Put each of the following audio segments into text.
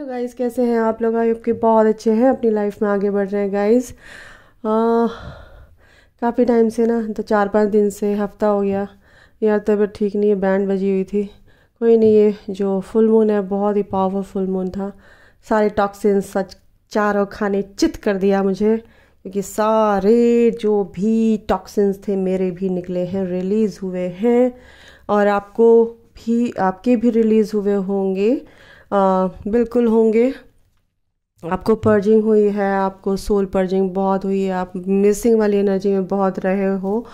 Hello guys, कैसे हैं आप लोग? आई होप कि बहुत अच्छे हैं, अपनी लाइफ में आगे बढ़ रहे हैं गाइस। काफ़ी टाइम से ना, तो 4-5 दिन से, हफ्ता हो गया यार, तबीयत ठीक नहीं है, बैंड बजी हुई थी। कोई नहीं, ये जो फुल मून है बहुत ही पावरफुल फुल मून था। सारे टॉक्सिन्स सच चारों खाने चित कर दिया मुझे, क्योंकि सारे जो भी टॉक्सिन्स थे मेरे भी निकले हैं, रिलीज़ हुए हैं। और आपके भी रिलीज़ हुए होंगे। बिल्कुल होंगे। आपको पर्जिंग हुई है, आपको सोल पर्जिंग बहुत हुई है, आप मिसिंग वाली एनर्जी में बहुत रहे हो।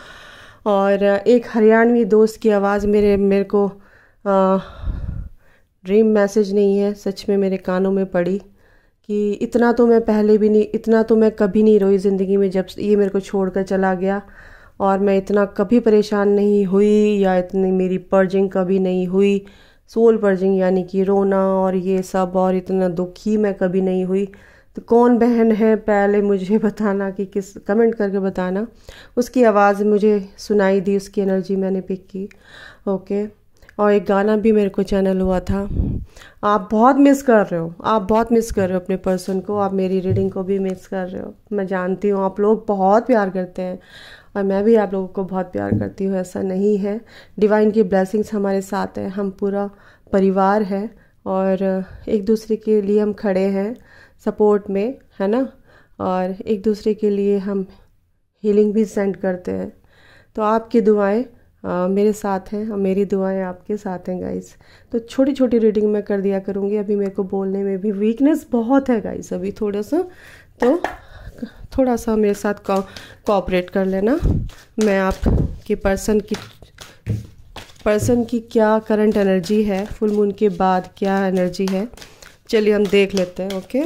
और एक हरियाणवी दोस्त की आवाज़ मेरे को ड्रीम मैसेज नहीं है, सच में मेरे कानों में पड़ी कि इतना तो मैं पहले भी नहीं, इतना तो मैं कभी नहीं रोई ज़िंदगी में जब ये मेरे को छोड़कर चला गया। और मैं इतना कभी परेशान नहीं हुई, या इतनी मेरी पर्जिंग कभी नहीं हुई। सोल पर्जिंग यानी कि रोना और ये सब, और इतना दुखी मैं कभी नहीं हुई। तो कौन बहन है, पहले मुझे बताना, कि किस, कमेंट करके बताना। उसकी आवाज़ मुझे सुनाई दी, उसकी एनर्जी मैंने पिक की। ओके। और एक गाना भी मेरे को चैनल हुआ था। आप बहुत मिस कर रहे हो, आप बहुत मिस कर रहे हो अपने पर्सन को, आप मेरी रीडिंग को भी मिस कर रहे हो। मैं जानती हूँ आप लोग बहुत प्यार करते हैं, और मैं भी आप लोगों को बहुत प्यार करती हूँ, ऐसा नहीं है। डिवाइन की ब्लेसिंग्स हमारे साथ है, हम पूरा परिवार है, और एक दूसरे के लिए हम खड़े हैं सपोर्ट में, है ना। और एक दूसरे के लिए हम हीलिंग भी सेंड करते हैं। तो आपकी दुआएं मेरे साथ हैं, और मेरी दुआएं आपके साथ हैं गाइस। तो छोटी छोटी रीडिंग मैं कर दिया करूँगी। अभी मेरे को बोलने में भी वीकनेस बहुत है गाइस, अभी थोड़ा सा, तो थोड़ा सा मेरे साथ कोऑपरेट कर लेना। मैं आपके पर्सन की क्या करंट एनर्जी है, फुल मून के बाद क्या एनर्जी है, चलिए हम देख लेते हैं। ओके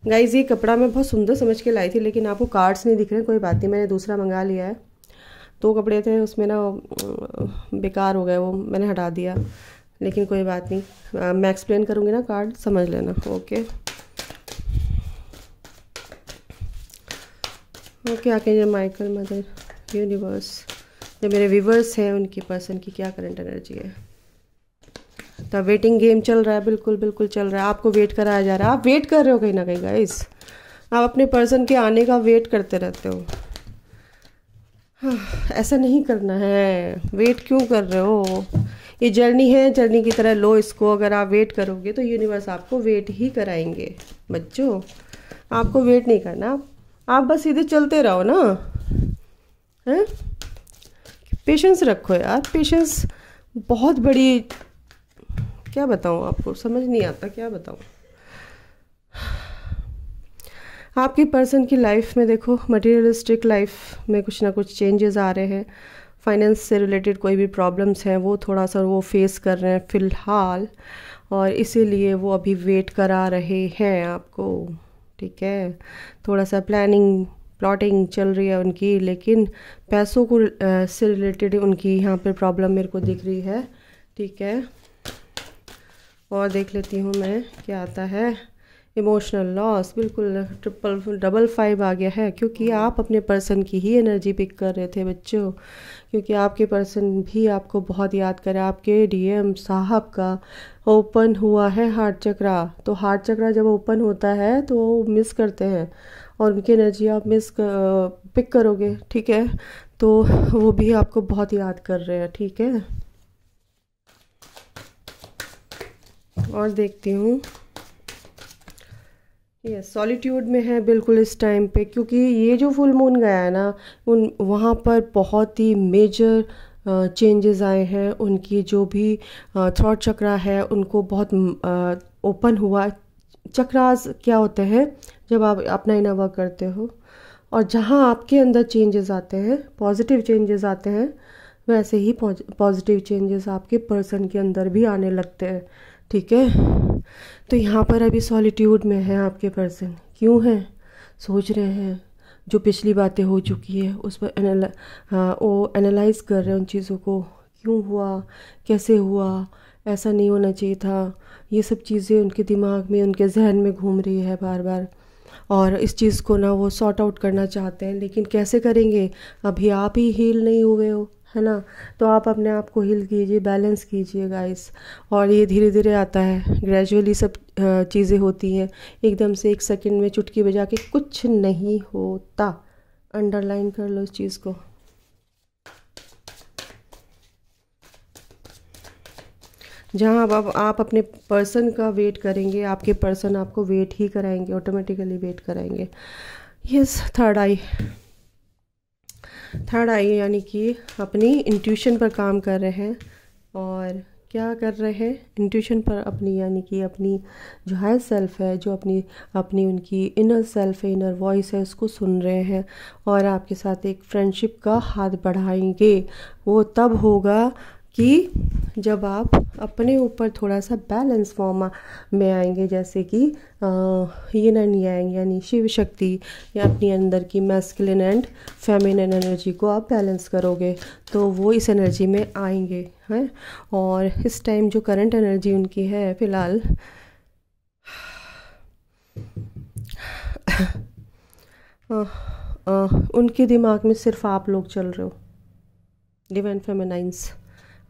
गाइज, ये कपड़ा मैं बहुत सुंदर समझ के लाई थी, लेकिन आपको कार्ड्स नहीं दिख रहे हैं, कोई बात नहीं, मैंने दूसरा मंगा लिया है। 2 कपड़े थे उसमें ना, बेकार हो गए, वो मैंने हटा दिया, लेकिन कोई बात नहीं। मैं एक्सप्लेन करूँगी ना, कार्ड समझ लेना। Okay okay. आके माइकल मदर यूनिवर्स, जो मेरे व्यूवर्स हैं उनकी पर्सन की क्या करंट एनर्जी है। तो वेटिंग गेम चल रहा है, बिल्कुल बिल्कुल चल रहा है। आपको वेट कराया जा रहा है, आप वेट कर रहे हो कहीं ना कहीं गाइस, आप अपने पर्सन के आने का वेट करते रहते हो। हाँ, ऐसा नहीं करना है, वेट क्यों कर रहे हो? ये जर्नी है, जर्नी की तरह लो इसको। अगर आप वेट करोगे तो यूनिवर्स आपको वेट ही कराएंगे बच्चों, आपको वेट नहीं करना, आप बस सीधे चलते रहो ना, हैं। पेशेंस रखो यार, पेशेंस बहुत बड़ी, क्या बताऊँ आपको, समझ नहीं आता क्या बताऊँ। आपकी पर्सन की लाइफ में देखो, मटेरियलिस्टिक लाइफ में कुछ ना कुछ चेंजेस आ रहे हैं। फाइनेंस से रिलेटेड कोई भी प्रॉब्लम्स हैं वो थोड़ा सा वो फेस कर रहे हैं फ़िलहाल, और इसीलिए वो अभी वेट करा रहे हैं आपको, ठीक है। थोड़ा सा प्लॉटिंग चल रही है उनकी, लेकिन पैसों को से रिलेटेड उनकी यहाँ पर प्रॉब्लम मेरे को दिख रही है, ठीक है। और देख लेती हूँ मैं क्या आता है। इमोशनल लॉस, बिल्कुल डबल 5 आ गया है, क्योंकि आप अपने पर्सन की ही एनर्जी पिक कर रहे थे बच्चों, क्योंकि आपके पर्सन भी आपको बहुत याद करे। आपके डीएम साहब का ओपन हुआ है हार्ट चक्रा, तो हार्ट चक्रा जब ओपन होता है तो वो मिस करते हैं, और उनकी एनर्जी आप पिक करोगे, ठीक है। तो वो भी आपको बहुत याद कर रहे हैं, ठीक है। और देखती हूँ, ये सॉलिट्यूड में है बिल्कुल इस टाइम पे, क्योंकि ये जो फुल मून गया है ना, वहाँ पर बहुत ही मेजर चेंजेस आए हैं। उनकी जो भी थ्रॉट चक्रा है उनको बहुत ओपन हुआ। चक्रास क्या होते हैं, जब आप अपना इनर वर्क करते हो, और जहाँ आपके अंदर चेंजेस आते हैं, पॉजिटिव चेंजेस आते हैं, वैसे ही पॉजिटिव चेंजेस आपके पर्सन के अंदर भी आने लगते हैं, ठीक है। तो यहाँ पर अभी सॉलिट्यूड में है आपके पर्सन। क्यों है? सोच रहे हैं, जो पिछली बातें हो चुकी है उस पर वो एनालाइज कर रहे हैं उन चीज़ों को, क्यों हुआ, कैसे हुआ, ऐसा नहीं होना चाहिए था। ये सब चीज़ें उनके दिमाग में, उनके जहन में घूम रही है बार बार, और इस चीज़ को ना वो सॉर्ट आउट करना चाहते हैं, लेकिन कैसे करेंगे? अभी आप ही हील नहीं हुए हो, है ना। तो आप अपने आप को हील कीजिए, बैलेंस कीजिए गाइस। और ये धीरे धीरे आता है, ग्रेजुअली सब चीज़ें होती हैं। एकदम से 1 सेकंड में चुटकी बजा के कुछ नहीं होता। अंडरलाइन कर लो इस चीज़ को। जहाँ अब आप अपने पर्सन का वेट करेंगे, आपके पर्सन आपको वेट ही कराएंगे, ऑटोमेटिकली वेट कराएंगे। यस, थर्ड आई यानी कि अपनी इंट्यूशन पर काम कर रहे हैं। और क्या कर रहे हैं? इंट्यूशन पर अपनी, यानी कि अपनी जो हायर सेल्फ है, जो अपनी अपनी उनकी इनर सेल्फ है, इनर वॉइस है, उसको सुन रहे हैं। और आपके साथ एक फ्रेंडशिप का हाथ बढ़ाएंगे। वो तब होगा कि जब आप अपने ऊपर थोड़ा सा बैलेंस फॉर्म में आएंगे, जैसे कि यिन एंड यांग यानी शिव शक्ति, या अपनी अंदर की मैस्कुलिन एंड फेमिनिन एनर्जी को आप बैलेंस करोगे, तो वो इस एनर्जी में आएंगे हैं। और इस टाइम जो करंट एनर्जी उनकी है फ़िलहाल, उनके दिमाग में सिर्फ आप लोग चल रहे हो, डिवाइन फेमिनाइंस।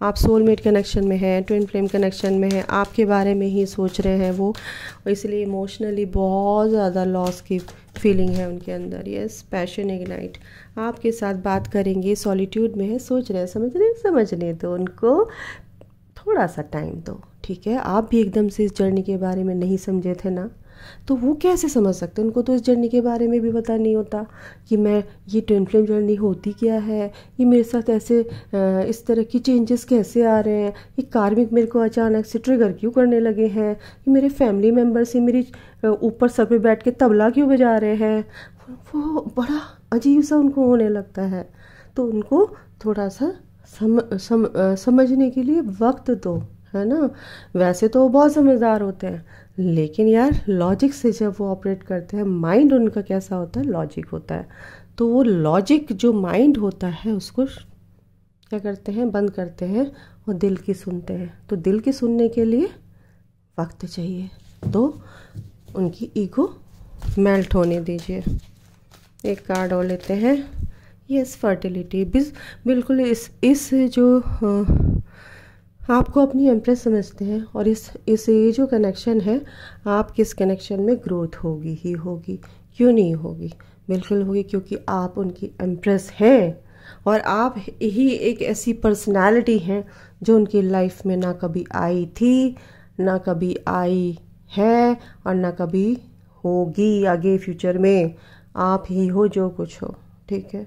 आप सोलमेट कनेक्शन में हैं, ट्विन फ्लेम कनेक्शन में हैं, आपके बारे में ही सोच रहे हैं वो। और इसलिए इमोशनली बहुत ज़्यादा लॉस की फीलिंग है उनके अंदर। यस, पैशन इग्नाइट आपके साथ बात करेंगे, सॉलिट्यूड में है, सोच रहे हैं, समझने दो उनको, थोड़ा सा टाइम दो, ठीक है। आप भी एकदम से इस जर्नी के बारे में नहीं समझे थे ना, तो वो कैसे समझ सकते? उनको तो इस जर्नी के बारे में भी पता नहीं होता कि मैं, ये ट्विन फ्लेम जर्नी होती क्या है, ये मेरे साथ ऐसे इस तरह की चेंजेस कैसे आ रहे हैं, ये कार्मिक मेरे को अचानक से ट्रिगर क्यों करने लगे हैं, ये मेरे फैमिली मेम्बर्स ही मेरी ऊपर सर पे बैठ के तबला क्यों बजा रहे हैं। वो बड़ा अजीब सा उनको होने लगता है। तो उनको थोड़ा सा समझने के लिए वक्त दो, है ना। वैसे तो वो बहुत समझदार होते हैं, लेकिन यार लॉजिक से जब वो ऑपरेट करते हैं, माइंड उनका कैसा होता है, लॉजिक होता है। तो वो लॉजिक जो माइंड होता है उसको क्या करते हैं, बंद करते हैं और दिल की सुनते हैं। तो दिल की सुनने के लिए वक्त चाहिए, तो उनकी ईगो मेल्ट होने दीजिए। एक कार्ड और लेते हैं। Yes, fertility. बिल्कुल इस जो आपको अपनी एम्प्रेस समझते हैं, और इस ये जो कनेक्शन है, आप किस कनेक्शन में ग्रोथ होगी ही होगी, क्यों नहीं होगी, बिल्कुल होगी, क्योंकि आप उनकी एम्प्रेस हैं। और आप ही एक ऐसी पर्सनालिटी हैं जो उनकी लाइफ में ना कभी आई थी, ना कभी आई है, और ना कभी होगी आगे फ्यूचर में। आप ही हो जो कुछ हो, ठीक है।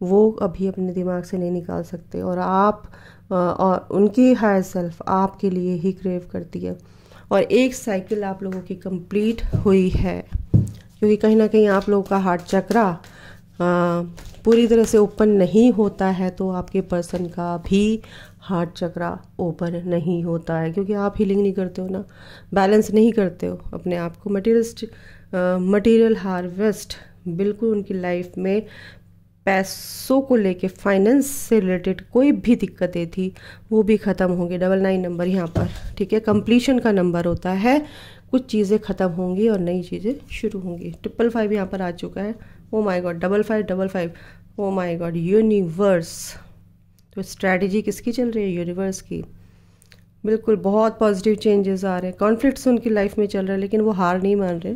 वो अभी अपने दिमाग से नहीं निकाल सकते। और आप और उनकी हायर सेल्फ आपके लिए ही क्रेव करती है। और एक साइकिल आप लोगों की कंप्लीट हुई है, क्योंकि कहीं ना कहीं आप लोगों का हार्ट चक्रा पूरी तरह से ओपन नहीं होता है, तो आपके पर्सन का भी हार्ट चक्रा ओपन नहीं होता है, क्योंकि आप हीलिंग नहीं करते हो ना, बैलेंस नहीं करते हो अपने आप को। मटेरियल हार्वेस्ट बिल्कुल उनकी लाइफ में पैसों को लेके, फाइनेंस से रिलेटेड कोई भी दिक्कतें थी वो भी ख़त्म होंगी। 99 नंबर यहाँ पर, ठीक है, कंप्लीशन का नंबर होता है। कुछ चीज़ें ख़त्म होंगी और नई चीज़ें शुरू होंगी। 555 यहाँ पर आ चुका है। Oh my God, 5555, oh my God, universe. तो स्ट्रैटेजी किसकी चल रही है? यूनिवर्स की। बिल्कुल बहुत पॉजिटिव चेंजेस आ रहे हैं। कॉन्फ्लिक्ट्स उनकी लाइफ में चल रहे हैं, लेकिन वो हार नहीं मान रहे।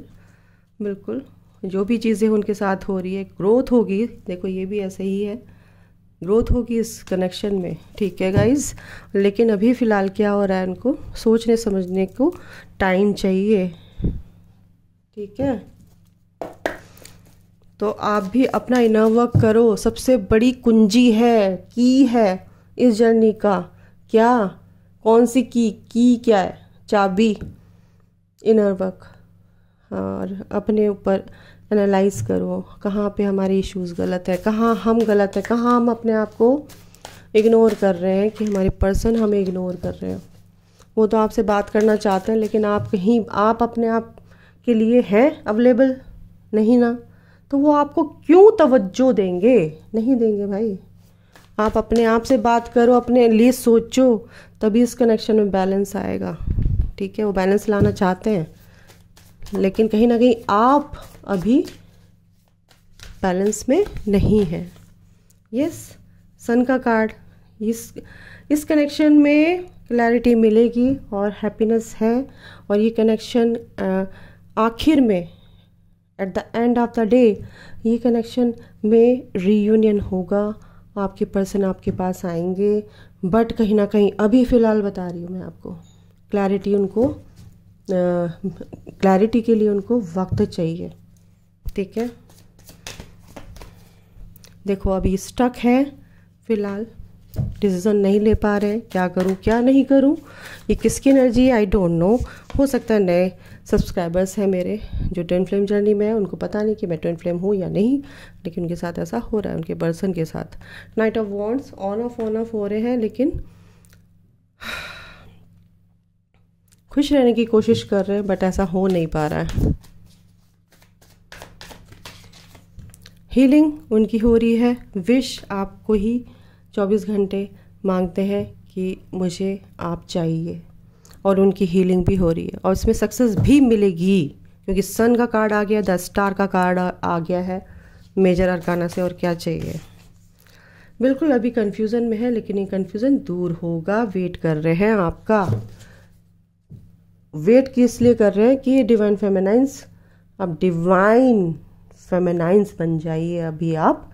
बिल्कुल जो भी चीज़ें उनके साथ हो रही है, ग्रोथ होगी। देखो ये भी ऐसे ही है, ग्रोथ होगी इस कनेक्शन में, ठीक है गाइज। लेकिन अभी फ़िलहाल क्या हो रहा है, उनको सोचने समझने को टाइम चाहिए, ठीक है। तो आप भी अपना इनर वर्क करो। सबसे बड़ी कुंजी है, की है इस जर्नी का। क्या, कौन सी की क्या है? चाबी, इनर वर्क। और अपने ऊपर एनालाइज करो, कहाँ पे हमारे इश्यूज़ गलत है, कहाँ हम गलत है, कहाँ हम अपने आप को इग्नोर कर रहे हैं, कि हमारे पर्सन हमें इग्नोर कर रहे हैं। वो तो आपसे बात करना चाहते हैं, लेकिन आप अपने आप के लिए हैं अवेलेबल नहीं ना, तो वो आपको क्यों तवज्जो देंगे? नहीं देंगे भाई। आप अपने आप से बात करो, अपने लिए सोचो, तभी इस कनेक्शन में बैलेंस आएगा, ठीक है। वो बैलेंस लाना चाहते हैं, लेकिन कहीं ना कहीं आप अभी बैलेंस में नहीं है। यस, सन का कार्ड इस कनेक्शन में क्लैरिटी मिलेगी और हैप्पीनेस है। और ये कनेक्शन आखिर में at the end of the day ये कनेक्शन में रीयूनियन होगा। आपके पर्सन आपके पास आएंगे, बट कहीं ना कहीं अभी फ़िलहाल बता रही हूँ मैं आपको, क्लैरिटी के लिए उनको वक्त चाहिए। ठीक है, देखो अभी स्टक है, फ़िलहाल डिसीज़न नहीं ले पा रहे हैं, क्या करूं क्या नहीं करूं। ये किसकी एनर्जी है आई डोंट नो। हो सकता है नए सब्सक्राइबर्स हैं मेरे जो ट्विन फ्लेम जर्नी में है, उनको पता नहीं कि मैं ट्विन फ्लेम हूँ या नहीं, लेकिन उनके साथ ऐसा हो रहा है, उनके पर्सन के साथ। Night of wands on off हो रहे हैं, लेकिन खुश रहने की कोशिश कर रहे हैं, बट ऐसा हो नहीं पा रहा है। हीलिंग उनकी हो रही है, विश आपको ही 24 घंटे मांगते हैं कि मुझे आप चाहिए, और उनकी हीलिंग भी हो रही है, और इसमें सक्सेस भी मिलेगी क्योंकि सन का कार्ड आ गया, 10 स्टार का कार्ड आ गया है मेजर अरकाना से। और क्या चाहिए, बिल्कुल अभी कंफ्यूजन में है, लेकिन ये कंफ्यूजन दूर होगा। वेट कर रहे हैं आपका, वेट किस लिए कर रहे हैं कि डिवाइन फेमिनाइंस, अब डिवाइन फेमिनाइंस बन जाइए। अभी आप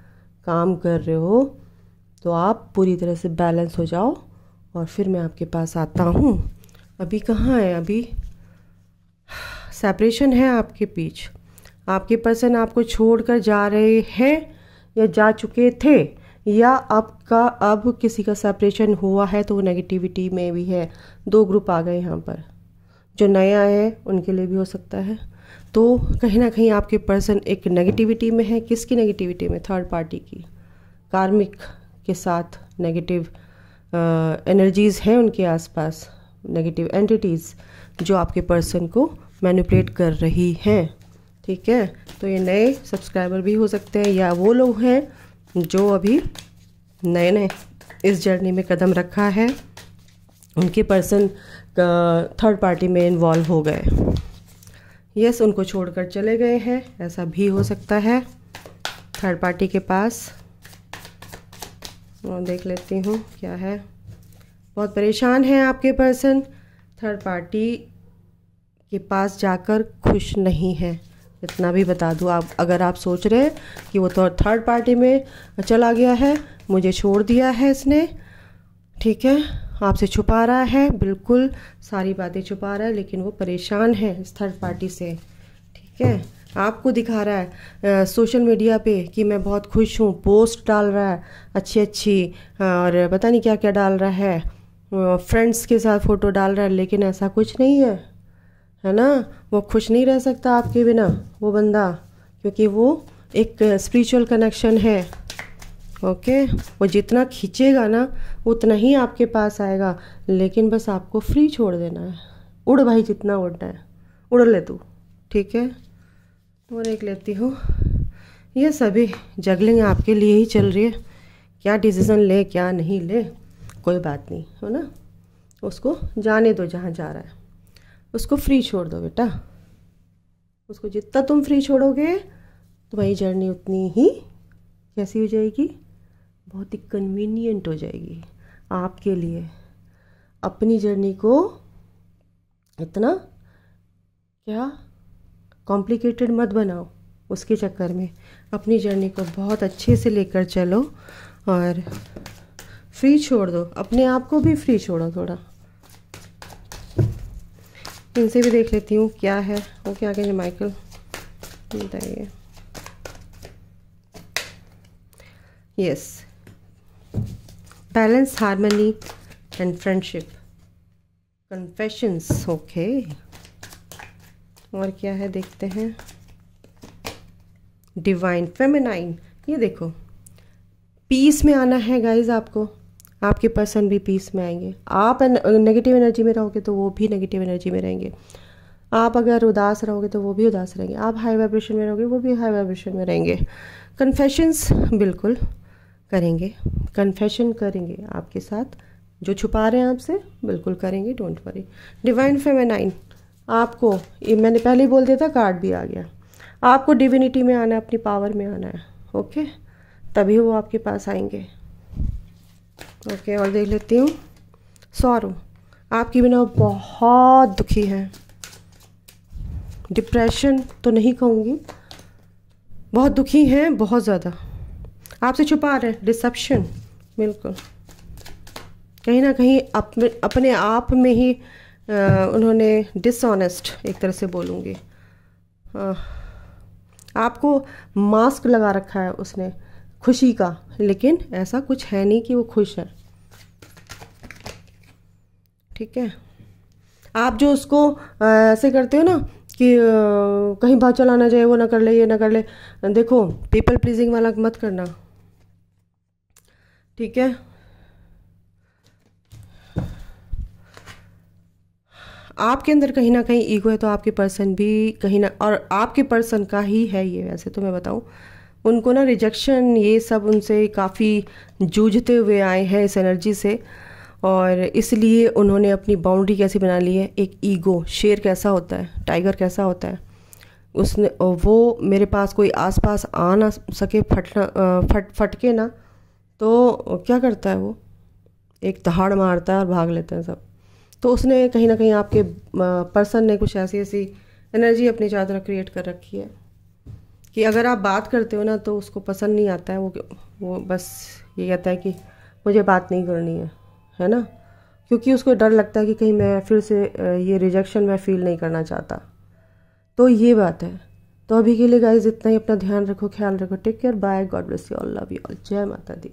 काम कर रहे हो तो आप पूरी तरह से बैलेंस हो जाओ, और फिर मैं आपके पास आता हूँ। अभी कहाँ है, अभी सेपरेशन है आपके बीच। आपके पर्सन आपको छोड़कर जा रहे हैं या जा चुके थे, या अब किसी का सेपरेशन हुआ है तो वो नेगेटिविटी में भी है। 2 ग्रुप आ गए यहाँ पर, जो नए आए हैं उनके लिए भी हो सकता है। तो कहीं ना कहीं आपके पर्सन एक नेगेटिविटी में है। किसकी नेगेटिविटी में, थर्ड पार्टी की, कार्मिक के साथ नेगेटिव एनर्जीज़ हैं उनके आसपास, नेगेटिव एंटिटीज़ जो आपके पर्सन को मैनिपुलेट कर रही हैं। ठीक है, तो ये नए सब्सक्राइबर भी हो सकते हैं, या वो लोग हैं जो अभी नए नए इस जर्नी में कदम रखा है, उनके पर्सन थर्ड पार्टी में इन्वॉल्व हो गए। यस, उनको छोड़कर चले गए हैं, ऐसा भी हो सकता है थर्ड पार्टी के पास। और देख लेती हूँ क्या है। बहुत परेशान है आपके पर्सन, थर्ड पार्टी के पास जाकर खुश नहीं है, इतना भी बता दूँ। आप अगर आप सोच रहे हैं कि वो तो थर्ड पार्टी में चला गया है, मुझे छोड़ दिया है इसने, ठीक है, आपसे छुपा रहा है, बिल्कुल सारी बातें छुपा रहा है, लेकिन वो परेशान है इस थर्ड पार्टी से। ठीक है, आपको दिखा रहा है सोशल मीडिया पे कि मैं बहुत खुश हूँ, पोस्ट डाल रहा है अच्छी और पता नहीं क्या क्या डाल रहा है, फ्रेंड्स के साथ फ़ोटो डाल रहा है, लेकिन ऐसा कुछ नहीं है ना। वो खुश नहीं रह सकता आपके बिना वो बंदा, क्योंकि वो एक स्पिरिचुअल कनेक्शन है। ओके, वो जितना खींचेगा ना उतना ही आपके पास आएगा, लेकिन बस आपको फ्री छोड़ देना है। उड़ भाई, जितना उड़ना है उड़ ले तू। ठीक है, और एक लेती हूँ। ये सभी जगलिंग आपके लिए ही चल रही है, क्या डिसीज़न ले क्या नहीं ले कोई बात नहीं, है ना। उसको जाने दो, जहाँ जा रहा है उसको फ्री छोड़ दो बेटा। उसको जितना तुम फ्री छोड़ोगे तुम्हारी जर्नी उतनी ही कैसी हो जाएगी, बहुत ही कन्वीनियंट हो जाएगी आपके लिए। अपनी जर्नी को इतना क्या कॉम्प्लिकेटेड मत बनाओ, उसके चक्कर में अपनी जर्नी को बहुत अच्छे से लेकर चलो और फ्री छोड़ दो, अपने आप को भी फ्री छोड़ो थोड़ा। इनसे भी देख लेती हूँ क्या है। वो क्या कहेंगे माइकल, बताइए। Yes, balance, harmony and friendship, confessions. Okay, और क्या है देखते हैं। डिवाइन फेमिनाइन, ये देखो पीस में आना है गाइज आपको। आपके पर्सन भी पीस में आएंगे। आप नेगेटिव एनर्जी में रहोगे तो वो भी नेगेटिव एनर्जी में रहेंगे। आप अगर उदास रहोगे तो वो भी उदास रहेंगे। आप हाई वाइब्रेशन में रहोगे वो भी हाई वाइब्रेशन में रहेंगे। कन्फेशंस बिल्कुल करेंगे, कन्फेशन करेंगे आपके साथ, जो छुपा रहे हैं आपसे बिल्कुल करेंगे, डोंट वरी। डिवाइन फेमिनाइन, आपको ये मैंने पहले ही बोल दिया था, कार्ड भी आ गया। आपको डिविनिटी में आना है, अपनी पावर में आना है। ओके, तभी वो आपके पास आएंगे। ओके, और देख लेती हूँ। सॉरो, आपकी बिना बहुत दुखी हैं। डिप्रेशन तो नहीं कहूँगी, बहुत दुखी हैं, बहुत ज़्यादा आपसे छुपा रहे हैं। डिसेप्शन, बिल्कुल कहीं ना कहीं अपने आप में ही उन्होंने डिसऑनेस्ट, एक तरह से बोलूँगी, आपको मास्क लगा रखा है उसने खुशी का, लेकिन ऐसा कुछ है नहीं कि वो खुश है। ठीक है, आप जो उसको ऐसे करते हो ना कि कहीं बात चला ना जाए, वो ना कर ले, ये ना कर ले। देखो, पीपल प्लीजिंग वाला मत करना, ठीक है। आपके अंदर कहीं ना कहीं ईगो है, तो आपके पर्सन भी कहीं ना, और आपके पर्सन का ही है ये। वैसे तो मैं बताऊं, उनको ना रिजेक्शन ये सब उनसे काफ़ी जूझते हुए आए हैं इस एनर्जी से, और इसलिए उन्होंने अपनी बाउंड्री कैसी बना ली है। एक ईगो, शेर कैसा होता है, टाइगर कैसा होता है, उसने वो मेरे पास कोई आसपास आ ना सके, फटके ना, तो क्या करता है वो, एक दहाड़ मारता है और भाग लेते हैं सब। तो उसने कहीं ना कहीं, आपके पर्सन ने कुछ ऐसी ऐसी एनर्जी अपनी चादर क्रिएट कर रखी है कि अगर आप बात करते हो ना तो उसको पसंद नहीं आता है। वो बस ये कहता है कि मुझे बात नहीं करनी है ना, क्योंकि उसको डर लगता है कि कहीं मैं फिर से ये रिजेक्शन मैं फील नहीं करना चाहता। तो ये बात है। तो अभी के लिए गाइस इतना ही। अपना ध्यान रखो, ख्याल रखो, take care, bye, God bless you all, love you all, जय माता दी।